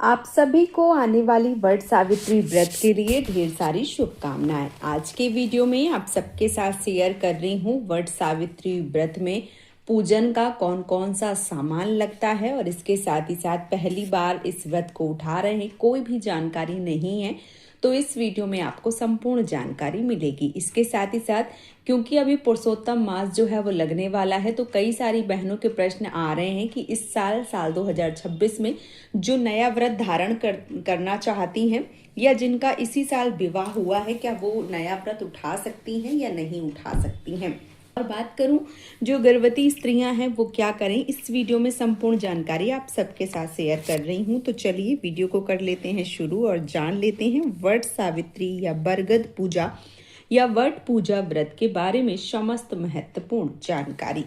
आप सभी को आने वाली वट सावित्री व्रत के लिए ढेर सारी शुभकामनाएं। आज के वीडियो में आप सबके साथ शेयर कर रही हूँ वट सावित्री व्रत में पूजन का कौन कौन सा सामान लगता है, और इसके साथ ही साथ पहली बार इस व्रत को उठा रहे हैं, कोई भी जानकारी नहीं है, तो इस वीडियो में आपको संपूर्ण जानकारी मिलेगी। इसके साथ ही साथ क्योंकि अभी पुरुषोत्तम मास जो है वो लगने वाला है, तो कई सारी बहनों के प्रश्न आ रहे हैं कि इस साल 2026 में जो नया व्रत धारण करना चाहती हैं या जिनका इसी साल विवाह हुआ है, क्या वो नया व्रत उठा सकती हैं या नहीं उठा सकती हैं। और बात करूं जो गर्भवती स्त्रियां हैं वो क्या करें, इस वीडियो में संपूर्ण जानकारी आप सबके साथ शेयर कर रही हूं। तो चलिए वीडियो को कर लेते हैं शुरू और जान लेते हैं वट सावित्री या बरगद पूजा या वट पूजा व्रत के बारे में समस्त महत्वपूर्ण जानकारी।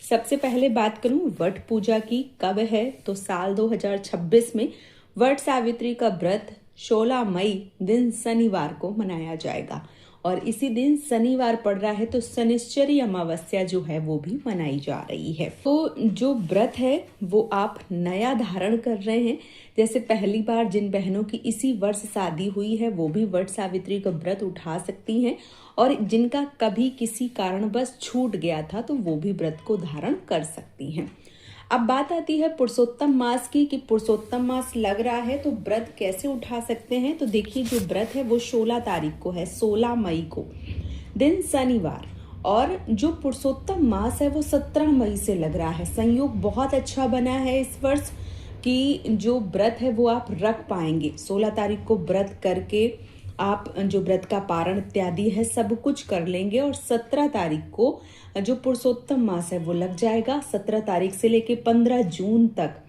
सबसे पहले बात करूं वट पूजा की कब है, तो साल 2026 में वट सावित्री का व्रत 16 मई दिन शनिवार को मनाया जाएगा, और इसी दिन शनिवार पड़ रहा है तो शनिश्चरी अमावस्या जो है वो भी मनाई जा रही है। तो जो व्रत है वो आप नया धारण कर रहे हैं, जैसे पहली बार जिन बहनों की इसी वर्ष शादी हुई है वो भी वट सावित्री का व्रत उठा सकती हैं, और जिनका कभी किसी कारणवश छूट गया था तो वो भी व्रत को धारण कर सकती हैं। अब बात आती है पुरुषोत्तम मास की कि पुरुषोत्तम मास लग रहा है तो व्रत कैसे उठा सकते हैं। तो देखिए जो व्रत है वो 16 तारीख को है, 16 मई को दिन शनिवार, और जो पुरुषोत्तम मास है वो 17 मई से लग रहा है। संयोग बहुत अच्छा बना है इस वर्ष कि जो व्रत है वो आप रख पाएंगे। 16 तारीख को व्रत करके आप जो व्रत का पारण इत्यादि है सब कुछ कर लेंगे, और 17 तारीख को जो पुरुषोत्तम मास है वो लग जाएगा। 17 तारीख से लेके 15 जून तक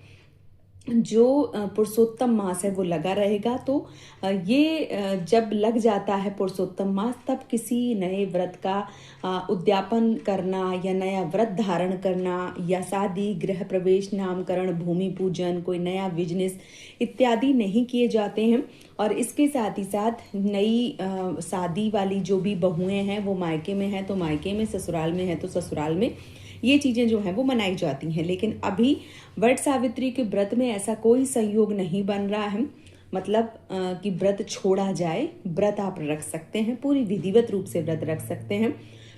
जो पुरुषोत्तम मास है वो लगा रहेगा। तो ये जब लग जाता है पुरुषोत्तम मास, तब किसी नए व्रत का उद्यापन करना या नया व्रत धारण करना या शादी, गृह प्रवेश, नामकरण, भूमि पूजन, कोई नया बिजनेस इत्यादि नहीं किए जाते हैं। और इसके साथ ही साथ नई शादी वाली जो भी बहुएं हैं वो मायके में है तो मायके में, ससुराल में है तो ससुराल में, ये चीजें जो हैं वो मनाई जाती हैं। लेकिन अभी वट सावित्री के व्रत में ऐसा कोई संयोग नहीं बन रहा है, मतलब कि व्रत छोड़ा जाए। व्रत आप रख सकते हैं, पूरी विधिवत रूप से व्रत रख सकते हैं।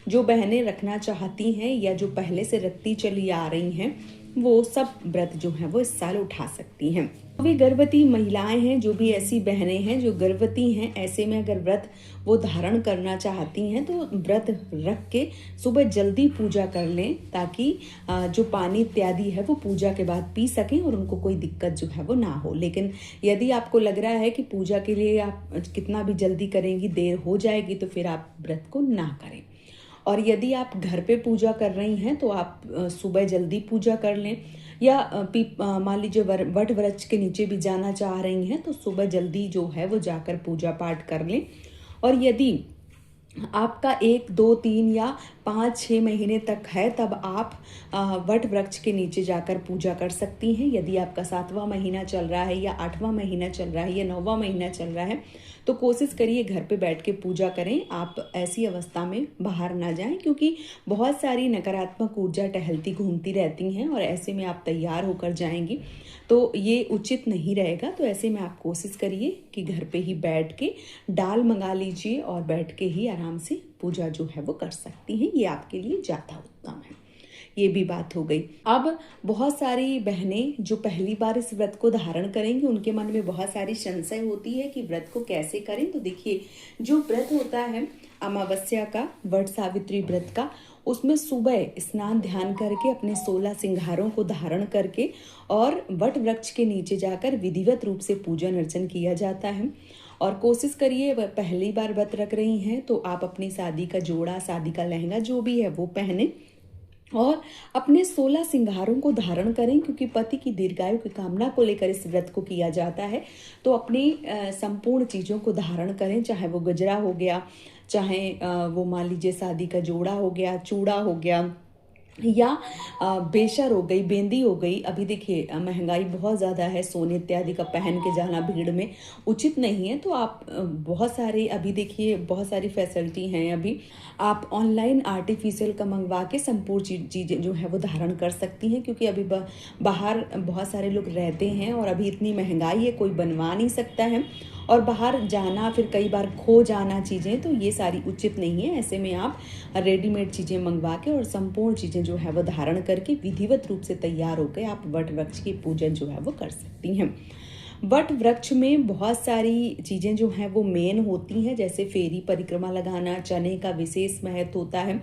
जो बहनें रखना चाहती हैं या जो पहले से रखती चली आ रही हैं वो सब व्रत जो है वो इस साल उठा सकती हैं। अभी गर्भवती महिलाएं हैं, जो भी ऐसी बहनें हैं जो गर्भवती हैं, ऐसे में अगर व्रत वो धारण करना चाहती हैं तो व्रत रख के सुबह जल्दी पूजा कर लें, ताकि जो पानी इत्यादि है वो पूजा के बाद पी सकें और उनको कोई दिक्कत जो है वो ना हो। लेकिन यदि आपको लग रहा है कि पूजा के लिए आप कितना भी जल्दी करेंगी देर हो जाएगी, तो फिर आप व्रत को ना करें। और यदि आप घर पे पूजा कर रही हैं तो आप सुबह जल्दी पूजा कर लें, या मान लीजिए वट वृक्ष के नीचे भी जाना चाह रही हैं तो सुबह जल्दी जो है वो जाकर पूजा पाठ कर लें। और यदि आपका 1, 2, 3 या 5, 6 महीने तक है तब आप वट वृक्ष के नीचे जाकर पूजा कर सकती हैं। यदि आपका 7वां महीना चल रहा है या 8वां महीना चल रहा है या 9वां महीना चल रहा है तो कोशिश करिए घर पे बैठ के पूजा करें। आप ऐसी अवस्था में बाहर ना जाएं, क्योंकि बहुत सारी नकारात्मक ऊर्जा टहलती घूमती रहती हैं और ऐसे में आप तैयार होकर जाएंगी तो ये उचित नहीं रहेगा। तो ऐसे में आप कोशिश करिए कि घर पे ही बैठ के डाल मंगा लीजिए और बैठ के ही आराम से पूजा जो है वो कर सकती हैं। ये आपके लिए ज़्यादा उत्तम है। ये भी बात हो गई। अब बहुत सारी बहनें जो पहली बार इस व्रत को धारण करेंगी उनके मन में बहुत सारी संशय होती है कि व्रत को कैसे करें। तो देखिए जो व्रत होता है अमावस्या का, वट सावित्री व्रत का, उसमें सुबह स्नान ध्यान करके अपने 16 सिंगारों को धारण करके और वट वृक्ष के नीचे जाकर विधिवत रूप से पूजन अर्चन किया जाता है। और कोशिश करिए, वह पहली बार व्रत रख रही हैं तो आप अपनी शादी का जोड़ा, शादी का लहंगा जो भी है वो पहने और अपने 16 सिंगारों को धारण करें, क्योंकि पति की दीर्घायु की कामना को लेकर इस व्रत को किया जाता है। तो अपनी संपूर्ण चीज़ों को धारण करें, चाहे वो गजरा हो गया, चाहे वो मान लीजिए शादी का जोड़ा हो गया, चूड़ा हो गया, या बेशर हो गई, बेंदी हो गई। अभी देखिए महंगाई बहुत ज़्यादा है, सोने इत्यादि का पहन के जाना भीड़ में उचित नहीं है। तो आप बहुत सारे अभी देखिए बहुत सारी फैसिलिटी हैं अभी। आप ऑनलाइन आर्टिफिशियल का मंगवा के संपूर्ण चीज़ें जो है वो धारण कर सकती हैं, क्योंकि अभी बाहर बहुत सारे लोग रहते हैं और अभी इतनी महंगाई है, कोई बनवा नहीं सकता है। और बाहर जाना, फिर कई बार खो जाना चीज़ें, तो ये सारी उचित नहीं है। ऐसे में आप रेडीमेड चीज़ें मंगवा के और संपूर्ण चीज़ें जो है वो धारण करके विधिवत रूप से तैयार होकर आप वट वृक्ष की पूजन जो है वो कर सकती हैं। वट वृक्ष में बहुत सारी चीज़ें जो हैं वो मेन होती हैं, जैसे फेरी परिक्रमा लगाना, चने का विशेष महत्व होता है।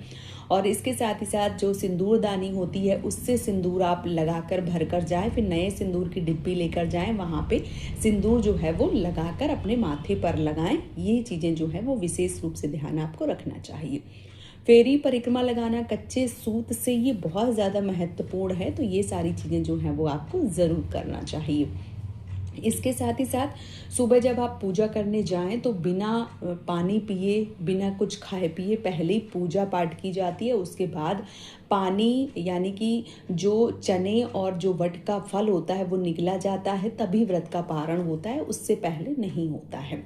और इसके साथ ही साथ जो सिंदूरदानी होती है उससे सिंदूर आप लगाकर भर कर जाएं, फिर नए सिंदूर की डिब्बी लेकर जाएं, वहाँ पे सिंदूर जो है वो लगाकर अपने माथे पर लगाएं। ये चीज़ें जो है वो विशेष रूप से ध्यान आपको रखना चाहिए। फेरी परिक्रमा लगाना कच्चे सूत से, ये बहुत ज़्यादा महत्वपूर्ण है। तो ये सारी चीज़ें जो हैं वो आपको ज़रूर करना चाहिए। इसके साथ ही साथ सुबह जब आप पूजा करने जाएं तो बिना पानी पिए, बिना कुछ खाए पिए पहले ही पूजा पाठ की जाती है। उसके बाद पानी यानी कि जो चने और जो वट का फल होता है वो निगला जाता है, तभी व्रत का पारण होता है, उससे पहले नहीं होता है।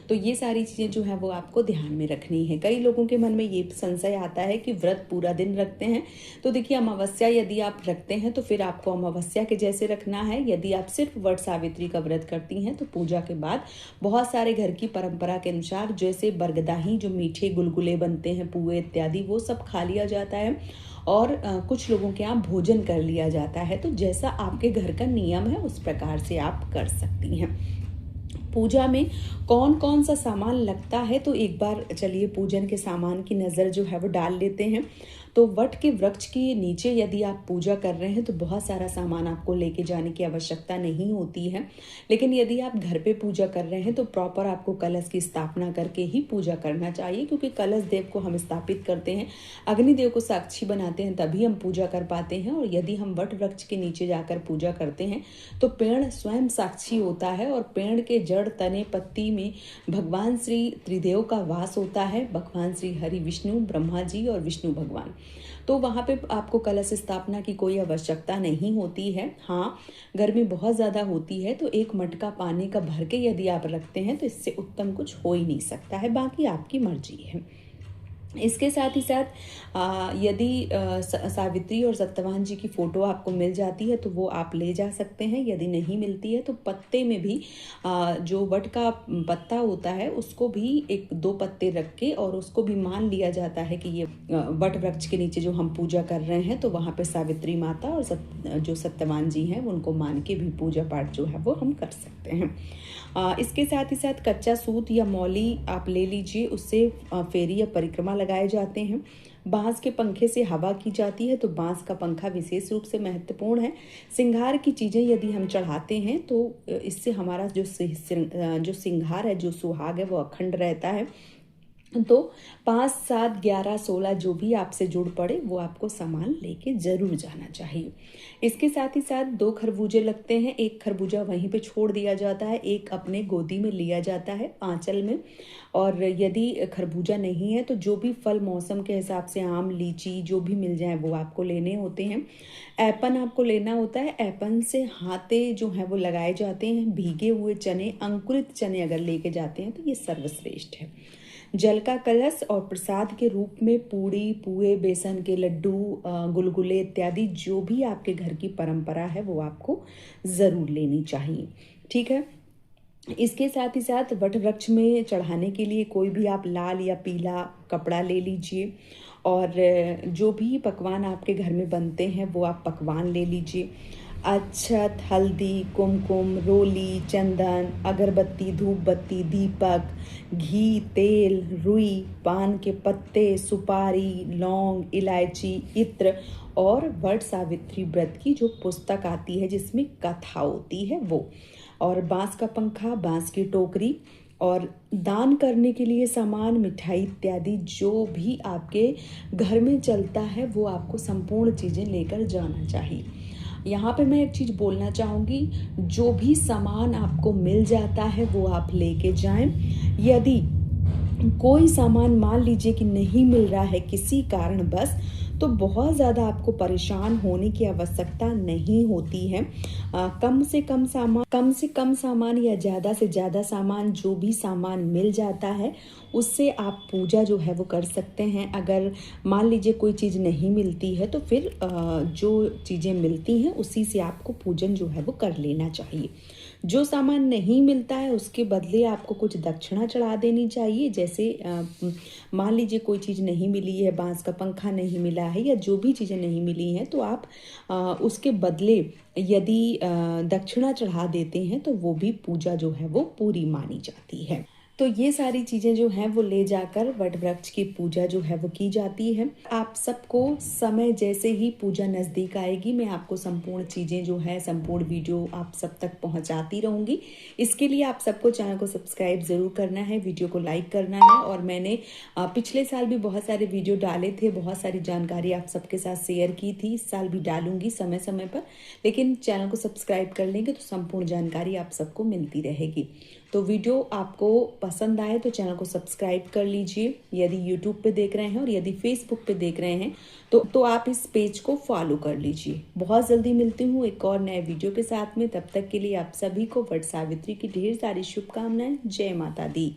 तो ये सारी चीज़ें जो है वो आपको ध्यान में रखनी है। कई लोगों के मन में ये संशय आता है कि व्रत पूरा दिन रखते हैं, तो देखिए अमावस्या यदि आप रखते हैं तो फिर आपको अमावस्या के जैसे रखना है। यदि आप सिर्फ वट सावित्री का व्रत करती हैं तो पूजा के बाद बहुत सारे घर की परंपरा के अनुसार जैसे बरगदाही, जो मीठे गुलगुले बनते हैं, पुए इत्यादि, वो सब खा लिया जाता है और कुछ लोगों के यहाँ भोजन कर लिया जाता है। तो जैसा आपके घर का नियम है उस प्रकार से आप कर सकती हैं। पूजा में कौन कौन सा सामान लगता है, तो एक बार चलिए पूजन के सामान की नज़र जो है वो डाल लेते हैं। तो वट के वृक्ष के नीचे यदि आप पूजा कर रहे हैं तो बहुत सारा सामान आपको लेके जाने की आवश्यकता नहीं होती है। लेकिन यदि आप घर पे पूजा कर रहे हैं तो प्रॉपर आपको कलश की स्थापना करके ही पूजा करना चाहिए, क्योंकि कलश देव को हम स्थापित करते हैं, अग्निदेव को साक्षी बनाते हैं, तभी हम पूजा कर पाते हैं। और यदि हम वट वृक्ष के नीचे जाकर पूजा करते हैं तो पेड़ स्वयं साक्षी होता है और पेड़ के जड़, तने, पत्ती में भगवान श्री त्रिदेव का वास होता है, भगवान श्री हरि, विष्णु, ब्रह्मा जी और विष्णु भगवान। तो वहाँ पे आपको कलश स्थापना की कोई आवश्यकता नहीं होती है। हाँ, गर्मी बहुत ज़्यादा होती है तो एक मटका पानी का भर के यदि आप रखते हैं तो इससे उत्तम कुछ हो ही नहीं सकता है, बाकी आपकी मर्जी है। इसके साथ ही साथ यदि सावित्री और सत्यवान जी की फ़ोटो आपको मिल जाती है तो वो आप ले जा सकते हैं। यदि नहीं मिलती है तो पत्ते में भी जो वट का पत्ता होता है उसको भी 1-2 पत्ते रख के और उसको भी मान लिया जाता है कि ये वट वृक्ष के नीचे जो हम पूजा कर रहे हैं, तो वहाँ पे सावित्री माता और जो सत्यवान जी हैं उनको मान के भी पूजा पाठ जो है वो हम कर सकते हैं। इसके साथ ही साथ कच्चा सूत या मौली आप ले लीजिए, उससे फेरी या परिक्रमा लगाए जाते हैं। बांस के पंखे से हवा की जाती है, तो बांस का पंखा विशेष रूप से महत्वपूर्ण है। श्रृंगार की चीज़ें यदि हम चढ़ाते हैं तो इससे हमारा जो श्रृंगार है, जो सुहाग है, वो अखंड रहता है। तो 5, 7, 11, 16 जो भी आपसे जुड़ पड़े वो आपको सामान लेके जरूर जाना चाहिए। इसके साथ ही साथ 2 खरबूजे लगते हैं, एक खरबूजा वहीं पे छोड़ दिया जाता है, एक अपने गोदी में लिया जाता है आंचल में। और यदि खरबूजा नहीं है तो जो भी फल मौसम के हिसाब से, आम, लीची जो भी मिल जाए वो आपको लेने होते हैं। ऐपन आपको लेना होता है, ऐपन से हाथे जो हैं वो लगाए जाते हैं। भीगे हुए चने, अंकुरित चने अगर लेके जाते हैं तो ये सर्वश्रेष्ठ है। जल का कलश और प्रसाद के रूप में पूड़ी, पुए, बेसन के लड्डू, गुलगुले इत्यादि जो भी आपके घर की परंपरा है वो आपको ज़रूर लेनी चाहिए। ठीक है। इसके साथ ही साथ वट वृक्ष में चढ़ाने के लिए कोई भी आप लाल या पीला कपड़ा ले लीजिए और जो भी पकवान आपके घर में बनते हैं वो आप पकवान ले लीजिए। अक्षत, हल्दी, कुमकुम, रोली, चंदन, अगरबत्ती, धूप बत्ती, दीपक, घी, तेल, रुई, पान के पत्ते, सुपारी, लौंग, इलायची, इत्र और वट सावित्री व्रत की जो पुस्तक आती है जिसमें कथा होती है वो, और बांस का पंखा, बांस की टोकरी और दान करने के लिए सामान, मिठाई इत्यादि जो भी आपके घर में चलता है वो आपको संपूर्ण चीज़ें लेकर जाना चाहिए। यहाँ पे मैं एक चीज़ बोलना चाहूँगी, जो भी सामान आपको मिल जाता है वो आप लेके जाएं। यदि कोई सामान मान लीजिए कि नहीं मिल रहा है किसी कारणवश, तो बहुत ज़्यादा आपको परेशान होने की आवश्यकता नहीं होती है। कम से कम सामान या ज़्यादा से ज़्यादा सामान, जो भी सामान मिल जाता है उससे आप पूजा जो है वो कर सकते हैं। अगर मान लीजिए कोई चीज़ नहीं मिलती है तो फिर जो चीज़ें मिलती हैं उसी से आपको पूजन जो है वो कर लेना चाहिए। जो सामान नहीं मिलता है उसके बदले आपको कुछ दक्षिणा चढ़ा देनी चाहिए। जैसे मान लीजिए कोई चीज़ नहीं मिली है, बांस का पंखा नहीं मिला है या जो भी चीज़ें नहीं मिली हैं, तो आप उसके बदले यदि दक्षिणा चढ़ा देते हैं तो वो भी पूजा जो है वो पूरी मानी जाती है। तो ये सारी चीज़ें जो हैं वो ले जाकर वट वृक्ष की पूजा जो है वो की जाती है। आप सबको समय जैसे ही पूजा नज़दीक आएगी, मैं आपको संपूर्ण चीज़ें जो है, संपूर्ण वीडियो आप सब तक पहुंचाती रहूँगी। इसके लिए आप सबको चैनल को सब्सक्राइब ज़रूर करना है, वीडियो को लाइक करना है। और मैंने पिछले साल भी बहुत सारे वीडियो डाले थे, बहुत सारी जानकारी आप सबके साथ शेयर की थी। इस साल भी डालूंगी समय समय पर, लेकिन चैनल को सब्सक्राइब कर लेंगे तो संपूर्ण जानकारी आप सबको मिलती रहेगी। तो वीडियो आपको पसंद आए तो चैनल को सब्सक्राइब कर लीजिए यदि यूट्यूब पे देख रहे हैं, और यदि फेसबुक पे देख रहे हैं तो आप इस पेज को फॉलो कर लीजिए। बहुत जल्दी मिलती हूँ एक और नए वीडियो के साथ में। तब तक के लिए आप सभी को वट सावित्री की ढेर सारी शुभकामनाएं। जय माता दी।